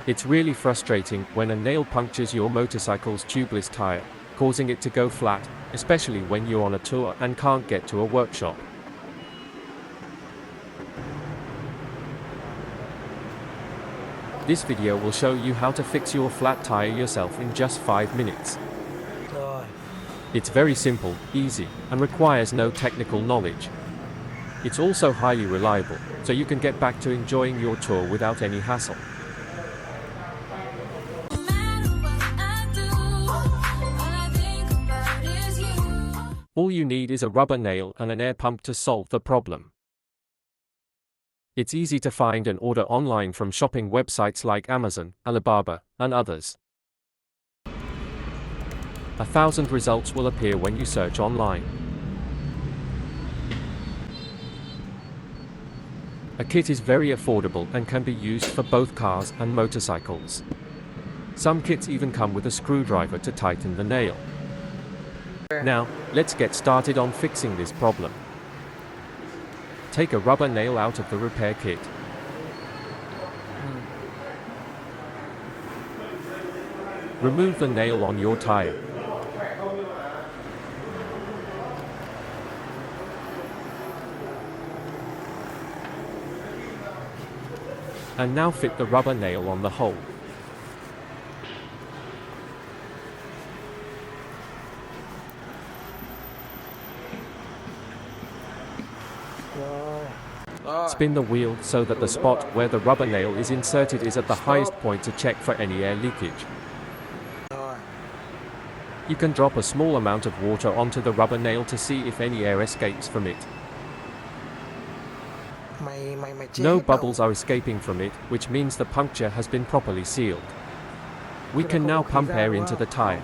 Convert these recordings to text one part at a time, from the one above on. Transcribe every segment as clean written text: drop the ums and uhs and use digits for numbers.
It's really frustrating when a nail punctures your motorcycle's tubeless tire, causing it to go flat, especially when you're on a tour and can't get to a workshop. This video will show you how to fix your flat tire yourself in just 5 minutes. It's very simple, easy, and requires no technical knowledge. It's also highly reliable, so you can get back to enjoying your tour without any hassle. All you need is a rubber nail and an air pump to solve the problem. It's easy to find and order online from shopping websites like Amazon, Alibaba, and others. 1,000 results will appear when you search online. A kit is very affordable and can be used for both cars and motorcycles. Some kits even come with a screwdriver to tighten the nail. Now, let's get started on fixing this problem. Take a rubber nail out of the repair kit. Remove the nail on your tire. And now fit the rubber nail on the hole. Spin the wheel so that the spot where the rubber nail is inserted is at the highest point to check for any air leakage. You can drop a small amount of water onto the rubber nail to see if any air escapes from it. No bubbles are escaping from it, which means the puncture has been properly sealed. We can now pump air into the tire.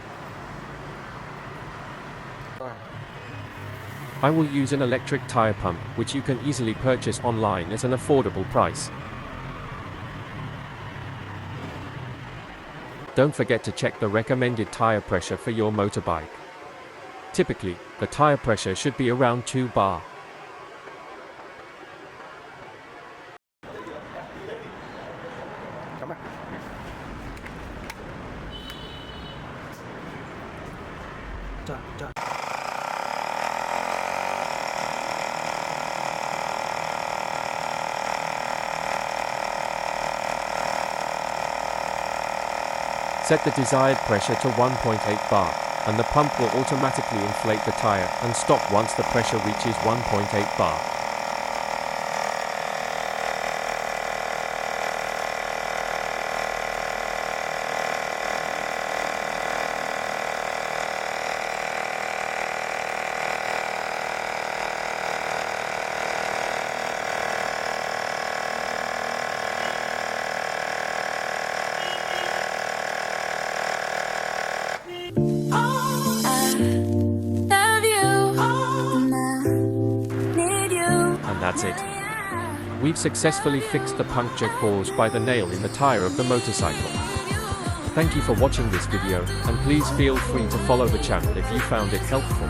I will use an electric tire pump, which you can easily purchase online at an affordable price. Don't forget to check the recommended tire pressure for your motorbike. Typically, the tire pressure should be around 2 bar. Set the desired pressure to 1.8 bar, and the pump will automatically inflate the tire and stop once the pressure reaches 1.8 bar. That's it. We've successfully fixed the puncture caused by the nail in the tire of the motorcycle. Thank you for watching this video, and please feel free to follow the channel if you found it helpful.